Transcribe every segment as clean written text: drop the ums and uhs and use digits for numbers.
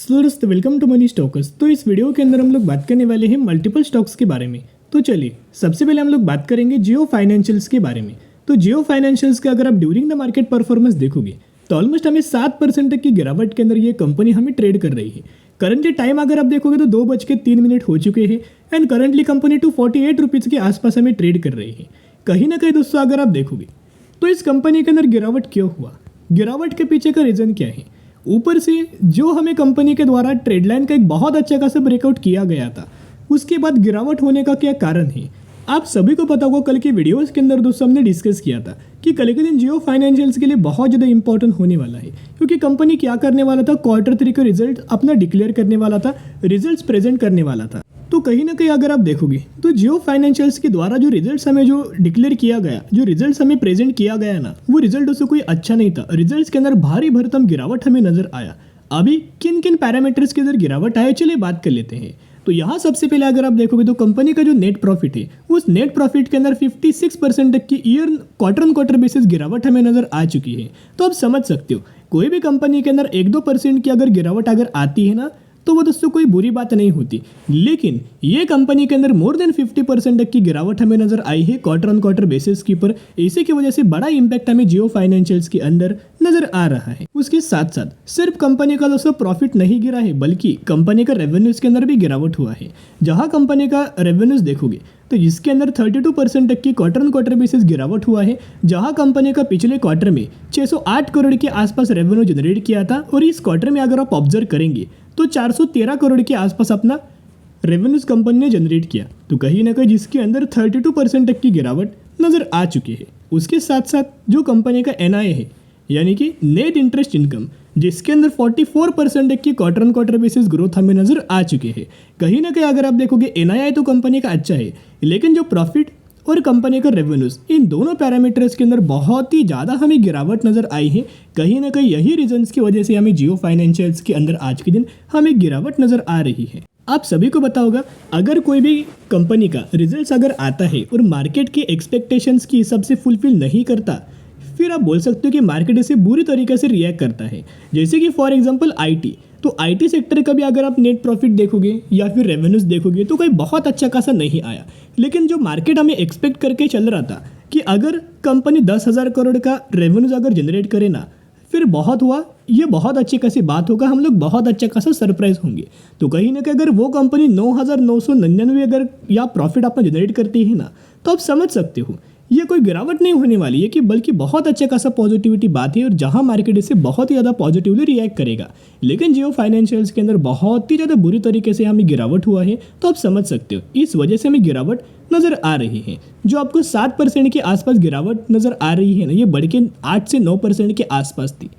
सो दोस्तों welcome to money stocks. तो इस वीडियो के अंदर हम लोग बात करने वाले हैं मल्टीपल स्टॉक्स के बारे में। तो चलिए सबसे पहले हम लोग बात करेंगे जियो फाइनेंशियल्स के बारे में। तो जियो फाइनेंशियल्स का अगर आप ड्यूरिंग द मार्केट परफॉर्मेंस देखोगे तो ऑलमोस्ट हमें 7% तक की गिरावट के अंदर ये कंपनी हमें ट्रेड कर रही है। करंटली टाइम अगर आप देखोगे तो 2:03 हो चुके हैं एंड करंटली कंपनी 248 रुपीज़ के आसपास हमें ट्रेड कर रही है। कहीं ना कहीं दोस्तों अगर आप देखोगे तो इस कंपनी के अंदर गिरावट क्यों हुआ, गिरावट के पीछे का रीज़न क्या है। ऊपर से जो हमें कंपनी के द्वारा ट्रेड लाइन का एक बहुत अच्छा खासा ब्रेकआउट किया गया था, उसके बाद गिरावट होने का क्या कारण है आप सभी को पता होगा। कल के वीडियोस के अंदर दोस्तों हमने डिस्कस किया था कि कल के दिन जियो फाइनेंशियल्स के लिए बहुत ज़्यादा इंपॉर्टेंट होने वाला है, क्योंकि कंपनी क्या करने वाला था, Q3 का रिजल्ट अपना डिक्लेयर करने वाला था, रिजल्ट्स प्रेजेंट करने वाला था। तो कहीं ना कहीं अगर आप देखोगे तो जियो फाइनेंशियल्स के द्वारा जो रिजल्ट्स हमें जो डिक्लेयर किया गया, जो रिजल्ट्स हमें प्रेजेंट किया गया ना, वो रिजल्ट उससे कोई अच्छा नहीं था। रिजल्ट्स के अंदर भारी भरकम गिरावट हमें नजर आया। अभी किन किन पैरामीटर्स के अंदर गिरावट आए चलिए बात कर लेते हैं। तो यहाँ सबसे पहले अगर आप देखोगे तो कंपनी का जो नेट प्रॉफिट है, उस नेट प्रॉफिट के अंदर 56% तक की क्वार्टर बेसिस गिरावट हमें नजर आ चुकी है। तो आप समझ सकते हो कोई भी कंपनी के अंदर 1-2% की अगर गिरावट अगर आती है ना, तो वो दोस्तों कोई बुरी बात नहीं होती। लेकिन ये कंपनी के अंदर मोर देन 50% तक की गिरावट हमें नजर आई है क्वार्टर बेसिस की पर। इसी की वजह से बड़ा इंपैक्ट हमें जियो फाइनेंशियल्स के अंदर नजर आ रहा है। उसके साथ साथ सिर्फ कंपनी का दोस्तों प्रॉफिट नहीं गिरा है, बल्कि कंपनी का रेवेन्यूज के अंदर भी गिरावट हुआ है। जहां कंपनी का रेवेन्यूज देखोगे तो इसके अंदर 32% तक की क्वार्टर बेसिस गिरावट हुआ है। जहां कंपनी का पिछले क्वार्टर में 608 करोड़ के आसपास रेवेन्यू जनरेट किया था, और इस क्वार्टर में अगर आप ऑब्जर्व करेंगे तो 413 करोड़ के आसपास अपना रेवेन्यूज कंपनी ने जनरेट किया। तो कहीं ना कहीं जिसके अंदर 32% तक की गिरावट नजर आ चुकी है। उसके साथ साथ जो कंपनी का NII है, यानी कि नेट इंटरेस्ट इनकम, जिसके अंदर 44% तक की क्वार्टर बेसिस ग्रोथ हमें नजर आ चुके हैं। कहीं ना कहीं अगर आप देखोगे NII तो कंपनी का अच्छा है, लेकिन जो प्रॉफिट और कंपनी का रेवेन्यूज, इन दोनों पैरामीटर्स के अंदर बहुत ही ज़्यादा हमें गिरावट नजर आई है। कहीं ना कहीं यही रीजंस की वजह से हमें जियो फाइनेंशियल्स के अंदर आज के दिन हमें गिरावट नजर आ रही है। आप सभी को पता होगा अगर कोई भी कंपनी का रिजल्ट्स अगर आता है और मार्केट के एक्सपेक्टेशंस की हिसाब से फुलफिल नहीं करता, फिर आप बोल सकते हो कि मार्केट इसे बुरी तरीके से रिएक्ट करता है। जैसे कि फॉर एग्जांपल IT, तो IT सेक्टर का भी अगर आप नेट प्रॉफिट देखोगे या फिर रेवेन्यूज देखोगे तो कोई बहुत अच्छा खासा नहीं आया। लेकिन जो मार्केट हमें एक्सपेक्ट करके चल रहा था कि अगर कंपनी 10,000 करोड़ का रेवेन्यूज अगर जनरेट करे ना, फिर बहुत हुआ, ये बहुत अच्छी खासी बात होगा, हम लोग बहुत अच्छा खासा सरप्राइज होंगे। तो कहीं ना कहीं अगर वो कंपनी 9,999 अगर या प्रॉफिट आपने जनरेट करती है ना, तो आप समझ सकते हो ये कोई गिरावट नहीं होने वाली है, कि बल्कि बहुत अच्छा खासा पॉजिटिविटी बात है, और जहां मार्केट इसे बहुत ही ज़्यादा पॉजिटिवली रिएक्ट करेगा। लेकिन जियो फाइनेंशियल्स के अंदर बहुत ही ज़्यादा बुरी तरीके से हमें गिरावट हुआ है। तो आप समझ सकते हो इस वजह से हमें गिरावट नज़र आ रही है। जो आपको 7% के आसपास गिरावट नज़र आ रही है ना, ये बढ़ के 8 से 9% के आसपास थी।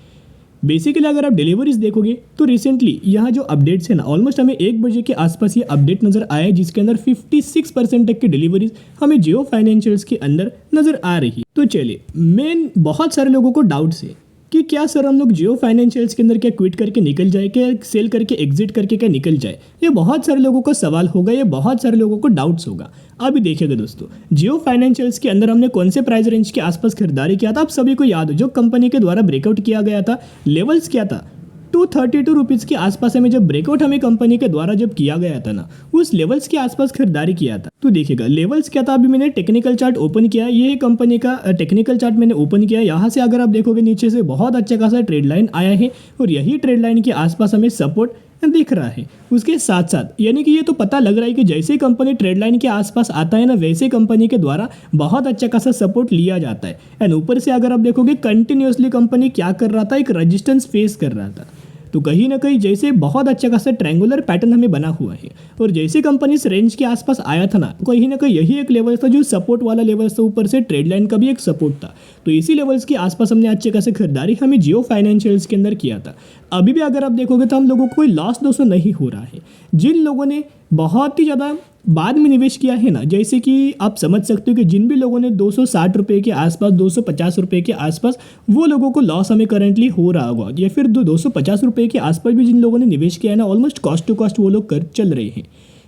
बेसिकली अगर आप डिलीवरीज देखोगे तो रिसेंटली यहाँ जो अपडेट्स है ना, ऑलमोस्ट हमें 1 बजे के आसपास ये अपडेट नजर आया, जिसके अंदर 56% तक की डिलीवरीज हमें जियो फाइनेंशियल्स के अंदर नजर आ रही है। तो चलिए, मेन बहुत सारे लोगों को डाउट्स है कि क्या सर हम लोग जियो फाइनेंशियल्स के अंदर क्या क्विट करके निकल जाए, क्या सेल करके एग्जिट करके क्या निकल जाए। ये बहुत सारे लोगों का सवाल होगा, ये बहुत सारे लोगों को डाउट्स होगा। अभी देखिएगा दोस्तों, जियो फाइनेंशियल्स के अंदर हमने कौन से प्राइस रेंज के आसपास खरीदारी किया था, आप सभी को याद हो। जो कंपनी के द्वारा ब्रेकआउट किया गया था, लेवल्स क्या था, 232 रुपीज़ के आसपास हमें जब ब्रेकआउट हमें कंपनी के द्वारा जब किया गया था ना, उस लेवल्स के आसपास खरीदारी किया था। तो देखिएगा लेवल्स क्या था, अभी मैंने टेक्निकल चार्ट ओपन किया, ये है कंपनी का टेक्निकल चार्ट मैंने ओपन किया। यहाँ से अगर आप देखोगे नीचे से बहुत अच्छा खासा ट्रेड लाइन आया है, और यही ट्रेड लाइन के आसपास हमें सपोर्ट दिख रहा है। उसके साथ साथ यानी कि ये तो पता लग रहा है कि जैसे कंपनी ट्रेड लाइन के आसपास आता है ना, वैसे कंपनी के द्वारा बहुत अच्छा खासा सपोर्ट लिया जाता है। एंड ऊपर से अगर आप देखोगे कंटिन्यूसली कंपनी क्या कर रहा था, एक रेजिस्टेंस फेस कर रहा था। तो कहीं ना कहीं जैसे बहुत अच्छा खासा ट्रायंगुलर पैटर्न हमें बना हुआ है, और जैसे कंपनी इस रेंज के आसपास आया था ना, कहीं ना कहीं यही एक लेवल था जो सपोर्ट वाला लेवल था। ऊपर से ट्रेड लाइन का भी एक सपोर्ट था। तो इसी लेवल्स के आसपास हमने अच्छे खासे खरीदारी हमें जियो फाइनेंशियल्स के अंदर किया था। अभी भी अगर आप देखोगे तो हम लोगों को कोई लॉस दोस्तों नहीं हो रहा है। जिन लोगों ने बहुत ही ज़्यादा बाद में निवेश किया है ना, जैसे कि आप समझ सकते हो कि जिन भी लोगों ने 260 रुपये के आसपास, 250 रुपये के आसपास, वो लोगों को लॉस हमें करंटली हो रहा होगा। या फिर 250 रुपये के आसपास भी जिन लोगों ने निवेश किया है ना, ऑलमोस्ट कॉस्ट टू कॉस्ट वो लोग कर चल रहे हैं।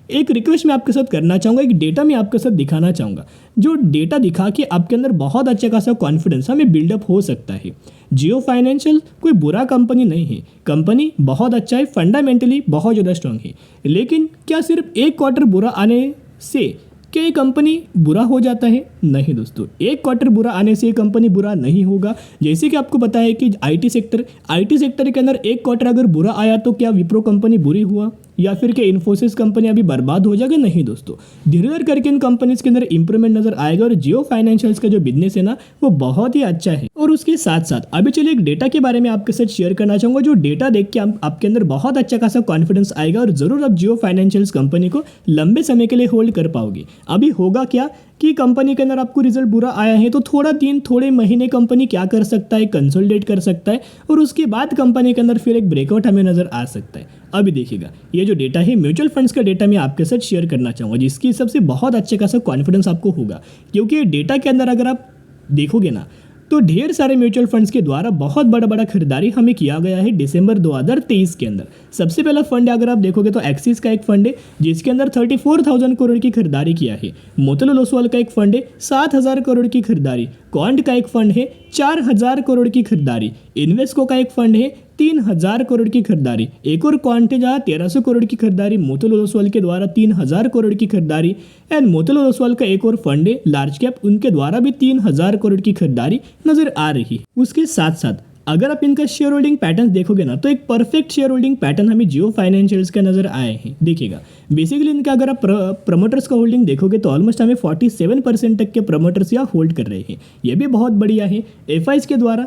एक रिक्वेस्ट मैं आपके साथ करना चाहूँगा, एक डेटा मैं आपके साथ दिखाना चाहूँगा, जो डेटा दिखा के आपके अंदर बहुत अच्छा खासा कॉन्फिडेंस हमें बिल्डअप हो सकता है। जियो फाइनेंशियल कोई बुरा कंपनी नहीं है, कंपनी बहुत अच्छा है, फंडामेंटली बहुत ज़्यादा स्ट्रांग है। लेकिन क्या सिर्फ एक क्वार्टर बुरा आने से क्या ये कंपनी बुरा हो जाता है? नहीं दोस्तों, एक क्वार्टर बुरा आने से ये कंपनी बुरा नहीं होगा। जैसे कि आपको पता है कि आईटी सेक्टर के अंदर एक क्वार्टर अगर बुरा आया तो क्या विप्रो कंपनी बुरी हुआ, या फिर क्या इन्फोसिस कंपनी अभी बर्बाद हो जाएगा? नहीं दोस्तों, धीरे धीरे करके इन कंपनीज के अंदर इंप्रूवमेंट नजर आएगा और जियो फाइनेंशियल्स का जो बिजनेस है ना वो बहुत ही अच्छा है। और उसके साथ साथ अभी चलिए एक डेटा के बारे में आपके साथ शेयर करना चाहूंगा, जो डेटा देख के आपके अंदर बहुत अच्छा खासा कॉन्फिडेंस आएगा और जरूर आप जियो फाइनेंशियल्स कंपनी को लंबे समय के लिए होल्ड कर पाओगे। अभी होगा क्या कि कंपनी के अंदर आपको रिजल्ट बुरा आया है तो थोड़ा दिन थोड़े महीने कंपनी क्या कर सकता है, कंसोलिडेट कर सकता है और उसके बाद कंपनी के अंदर फिर एक ब्रेकआउट हमें नजर आ सकता है। अभी देखिएगा, ये जो डेटा है म्यूचुअल फंड्स का डेटा मैं आपके साथ शेयर करना चाहूँगा, जिसकी सबसे बहुत अच्छे खासा कॉन्फिडेंस आपको होगा, क्योंकि ये डेटा के अंदर अगर आप देखोगे ना तो ढेर सारे म्यूचुअल फंड्स के द्वारा बहुत बड़ा बड़ा खरीदारी हमें किया गया है दिसंबर 2023 के अंदर। सबसे पहला फंड अगर आप देखोगे तो एक्सिस का एक फंड है जिसके अंदर 34,000 करोड़ की खरीदारी किया है। मोतीलाल ओसवाल का एक फंड है 7,000 करोड़ की खरीदारी। क्वांट का एक फंड है 4,000 करोड़ की खरीदारी। इन्वेस्को का एक फंड है 3,000 करोड़ की खरीदारी। एक और क्वांट है जहाँ 1,300 करोड़ की खरीदारी मोतीलाल ओसवाल के द्वारा 3,000 करोड़ की खरीदारी। एंड मोतीलाल ओसवाल का एक और फंड है लार्ज कैप, उनके द्वारा भी 3,000 करोड़ की खरीदारी नजर आ रही है। उसके साथ साथ अगर आप इनका शेयर होल्डिंग पैटर्न देखोगे ना तो एक परफेक्ट शेयर होल्डिंग पैटर्न हमें जियो फाइनेंशियल्स का नजर आए हैं। देखिएगा, बेसिकली इनका अगर आप प्रमोटर्स का होल्डिंग देखोगे तो ऑलमोस्ट हमें 47% तक के प्रमोटर्स यहाँ होल्ड कर रहे हैं, ये भी बहुत बढ़िया है। एफआईज के द्वारा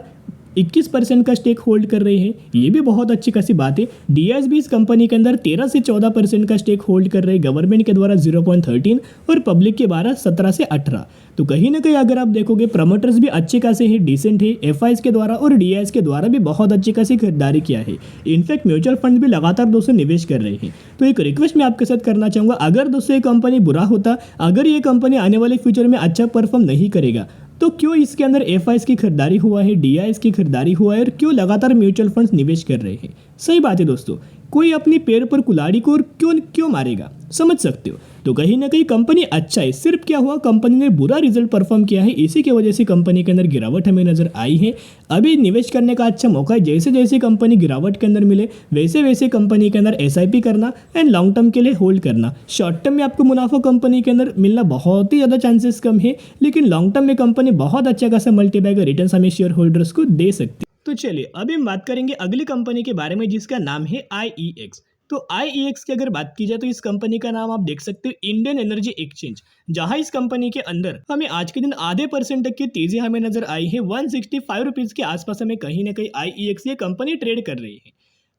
21% का स्टेक होल्ड कर रहे हैं, ये भी बहुत अच्छी खासी बात है। डीएसबी इस कंपनी के अंदर 13 से 14% का स्टेक होल्ड कर रहे हैं, गवर्नमेंट के द्वारा 0.13 और पब्लिक के द्वारा 17 से 18। तो कहीं ना कहीं अगर आप देखोगे प्रमोटर्स भी अच्छे खासे हैं, डिसेंट है। एफआईज के द्वारा और डीआईएस के द्वारा भी बहुत अच्छी खासी खरीदारी किया है। इनफैक्ट म्यूचुअल फंड भी लगातार दोस्तों निवेश कर रहे हैं। तो एक रिक्वेस्ट मैं आपके साथ करना चाहूँगा, अगर दोस्तों ये कंपनी बुरा होता, अगर ये कंपनी आने वाले फ्यूचर में अच्छा परफॉर्म नहीं करेगा तो क्यों इसके अंदर एफआईज की खरीदारी हुआ है, डीआईएस की खरीदारी हुआ है और क्यों लगातार म्यूचुअल फंड्स निवेश कर रहे हैं? सही बात है दोस्तों, कोई अपनी पैर पर कुल्हाड़ी को और क्यों मारेगा, समझ सकते हो। तो कहीं ना कहीं कंपनी अच्छा है, सिर्फ क्या हुआ कंपनी ने बुरा रिजल्ट परफॉर्म किया है, इसी की वजह से कंपनी के अंदर गिरावट हमें नजर आई है। अभी निवेश करने का अच्छा मौका है, जैसे जैसे कंपनी गिरावट के अंदर मिले वैसे वैसे कंपनी के अंदर एसआईपी करना एंड लॉन्ग टर्म के लिए होल्ड करना। शॉर्ट टर्म में आपको मुनाफा कंपनी के अंदर मिलना बहुत ही ज़्यादा चांसेस कम है, लेकिन लॉन्ग टर्म में कंपनी बहुत अच्छा खासा मल्टीबैगर रिटर्न हमें शेयर होल्डर्स को दे सकती है। तो चलिए अभी हम बात करेंगे अगली कंपनी के बारे में जिसका नाम है आईईएक्स। तो आईईएक्स की अगर बात की जाए तो इस कंपनी का नाम आप देख सकते हो इंडियन एनर्जी एक्सचेंज, जहां इस कंपनी के अंदर हमें आज के दिन आधे % तक की तेजी हमें नजर आई है। 165 रुपीज के आसपास हमें कहीं ना कहीं आईईएक्स ये कंपनी ट्रेड कर रही है।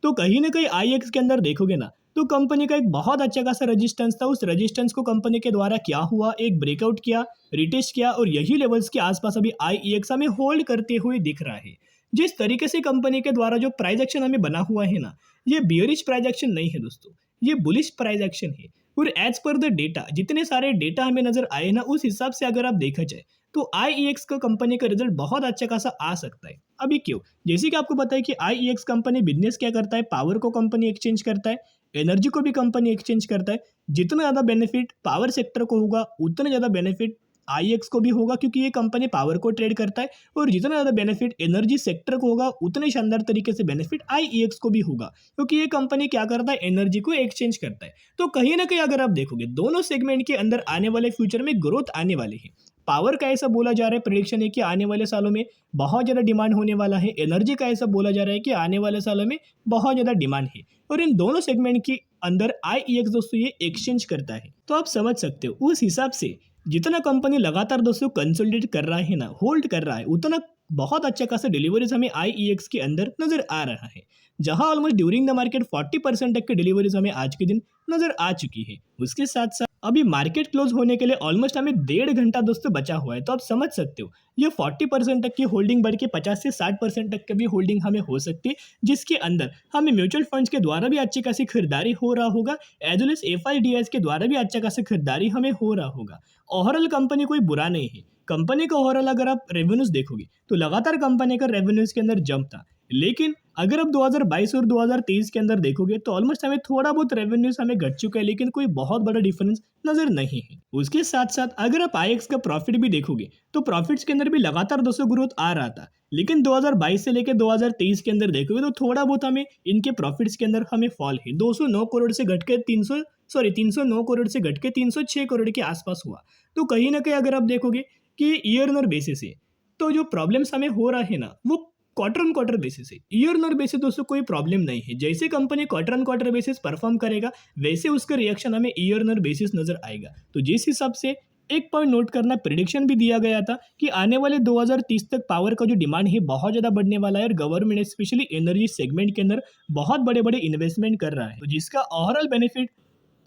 तो कहीं ना कहीं आईईएक्स के अंदर देखोगे ना तो कंपनी का एक बहुत अच्छा खासा रजिस्टेंस था, उस रजिस्टेंस को कंपनी के द्वारा क्या हुआ, एक ब्रेकआउट किया, रिटेस्ट किया और यही लेवल्स के आसपास अभी आईईएक्स हमें होल्ड करते हुए दिख रहा है। जिस तरीके से कंपनी के द्वारा जो प्राइस एक्शन हमें बना हुआ है ना, ये बियरिश प्राइस एक्शन नहीं है दोस्तों, ये बुलिश प्राइस एक्शन है। और एज पर द डेटा, जितने सारे डेटा हमें नजर आए ना उस हिसाब से अगर आप देखा जाए तो आईईएक्स का कंपनी का रिजल्ट बहुत अच्छा खासा आ सकता है। अभी क्यों? जैसे कि आपको पता है कि आईईएक्स कंपनी बिजनेस क्या करता है, पावर को कंपनी एक्सचेंज करता है, एनर्जी को भी कंपनी एक्सचेंज करता है। जितना ज़्यादा बेनिफिट पावर सेक्टर को होगा उतना ज़्यादा बेनिफिट आईएक्स को भी होगा, क्योंकि ये कंपनी पावर को ट्रेड करता है। और जितना ज़्यादा बेनिफिट एनर्जी सेक्टर को होगा उतने शानदार तरीके से बेनिफिट आईईएक्स को भी होगा, क्योंकि ये कंपनी क्या करता है, एनर्जी को एक्सचेंज करता है। तो कहीं ना कहीं अगर आप देखोगे दोनों सेगमेंट के अंदर आने वाले फ्यूचर में ग्रोथ आने वाली है। पावर का ऐसा बोला जा रहा है, प्रेडिक्शन है कि आने वाले सालों में बहुत ज़्यादा डिमांड होने वाला है। एनर्जी का ऐसा बोला जा रहा है कि आने वाले सालों में बहुत ज़्यादा डिमांड है। और इन दोनों सेगमेंट के अंदर आईईएक्स दोस्तों ये एक्सचेंज करता है। तो आप समझ सकते हो उस हिसाब से जितना कंपनी लगातार दोस्तों कंसोलिडेट कर रहा है ना, होल्ड कर रहा है, उतना बहुत अच्छा खासा डिलीवरीज हमें आईईएक्स के अंदर नजर आ रहा है। जहां ऑलमोस्ट ड्यूरिंग द मार्केट 40% तक की डिलीवरीज हमें आज के दिन नजर आ चुकी है। उसके साथ साथ अभी मार्केट क्लोज होने के लिए ऑलमोस्ट हमें 1.5 घंटा दोस्तों बचा हुआ है। तो आप समझ सकते हो ये 40% तक की होल्डिंग बढ़ के 50 से 60% तक की भी होल्डिंग हमें हो सकती है, जिसके अंदर हमें म्यूचुअल फंड्स के द्वारा भी अच्छी खासी खरीदारी हो रहा होगा, एज वेल एज एफआईडीएस के द्वारा भी अच्छा खासी खरीदारी हमें हो रहा होगा। ओवरऑल कंपनी कोई बुरा नहीं है। कंपनी का ओवरऑल अगर आप रेवेन्यूज देखोगे तो लगातार कंपनी का रेवेन्यूज के अंदर जंप था, लेकिन अगर आप 2022 और 2023 के अंदर देखोगे तो ऑलमोस्ट हमें थोड़ा बहुत रेवेन्यूज हमें घट चुका है, लेकिन कोई बहुत बड़ा डिफरेंस नजर नहीं है। उसके साथ साथ अगर आप आईएक्स का प्रॉफिट भी देखोगे तो प्रॉफिट्स के अंदर भी लगातार 200 ग्रोथ आ रहा था, लेकिन 2022 से लेकर 2023 के अंदर देखोगे तो थोड़ा बहुत हमें इनके प्रॉफिट्स के अंदर हमें फॉल है। 209 करोड़ से घट के 309 करोड़ से घट के 306 करोड़ के आसपास हुआ। तो कहीं ना कहीं अगर आप देखोगे कि ईयर ऑन बेसिस है, तो जो प्रॉब्लम्स हमें हो रहा है ना वो क्वार्टर ऑन क्वार्टर बेसिस है। ईयर ऑन बेसिस दोस्तों कोई प्रॉब्लम नहीं है। जैसे company quarter on quarter basis perform करेगा वैसे उसका रिएक्शन हमें ईयर ऑन बेसिस नजर आएगा। तो जिस हिसाब से एक पॉइंट नोट करना, प्रिडिक्शन भी दिया गया था कि आने वाले 2030 तक पावर का जो डिमांड है बहुत ज़्यादा बढ़ने वाला है और गवर्नमेंट स्पेशली एनर्जी सेगमेंट के अंदर बहुत बड़े बड़े इन्वेस्टमेंट कर रहा है, तो जिसका ओवरऑल बेनिफिट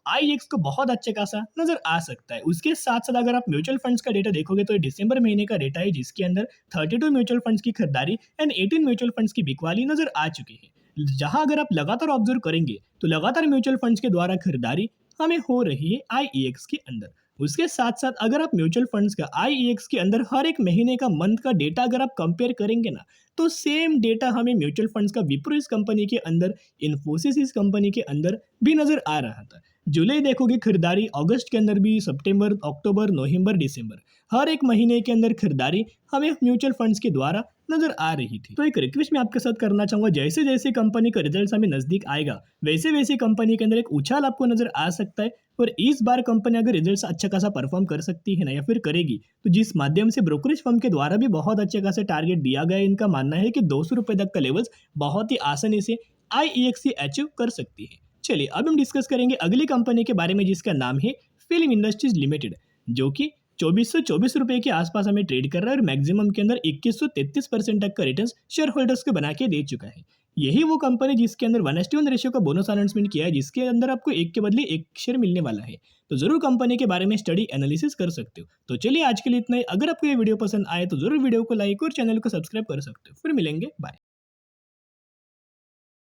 आईएक्स को बहुत अच्छे खासा नजर आ सकता है। उसके साथ साथ अगर आप म्यूचुअल फंड्स का डेटा देखोगे तो ये दिसंबर महीने का डेटा है, जिसके अंदर 32 म्यूचुअल फंड्स की खरीदारी एंड 18 म्यूचुअल फंड्स की बिकवाली नजर आ चुकी है। जहां अगर आप लगातार ऑब्जर्व करेंगे तो लगातार म्यूचुअल फंड्स के द्वारा खरीदारी हमें हो रही है आईईएक्स के अंदर। उसके साथ साथ अगर आप म्यूचुअल फंड्स का आईईएक्स के अंदर हर एक महीने का मंथ का डेटा अगर आप कंपेयर करेंगे ना, तो सेम डेटा हमें म्यूचुअल फंड्स का विप्रो इस कंपनी के अंदर, इन्फोसिस इस कंपनी के अंदर भी नजर आ रहा था। जुलाई देखोगे खरीदारी, अगस्त के अंदर भी, सितंबर, अक्टूबर, नवंबर, दिसंबर, हर एक महीने के अंदर खरीदारी हमें म्यूचुअल फंड्स के द्वारा नजर आ रही थी। तो एक रिक्वेस्ट मैं आपके साथ करना चाहूंगा, जैसे जैसे कंपनी का रिजल्ट हमें नजदीक आएगा वैसे वैसे कंपनी के अंदर एक उछाल आपको नजर आ सकता है। और इस बार कंपनी अगर रिजल्ट अच्छा खासा परफॉर्म कर सकती है ना, या फिर करेगी, तो जिस माध्यम से ब्रोकरेज फर्म के द्वारा भी बहुत अच्छे खासा टारगेट दिया गया है, इनका मानना है कि 200 रुपए तक का लेवल्स बहुत ही आसानी से आईईएक्स अचीव कर सकती है। चलिए अब हम डिस्कस करेंगे अगली कंपनी के बारे में, जिसका नाम है फिल्म इंडस्ट्रीज लिमिटेड, जो कि 2424 रुपए के आसपास हमें ट्रेड कर रहा है और मैक्सिमम के अंदर 2133% तक का रिटर्न शेयर होल्डर्स को बना के दे चुका है। यही वो कंपनी जिसके अंदर 1:1 रेशियो का बोनस अनाउंसमेंट किया है, जिसके अंदर आपको एक के बदले एक शेयर मिलने वाला है। तो जरूर कंपनी के बारे में स्टडी एनालिसिस कर सकते हो। तो चलिए आज के लिए इतना ही। अगर आपको ये वीडियो पसंद आए तो जरूर वीडियो को लाइक और चैनल को सब्सक्राइब कर सकते हो। फिर मिलेंगे, बाय।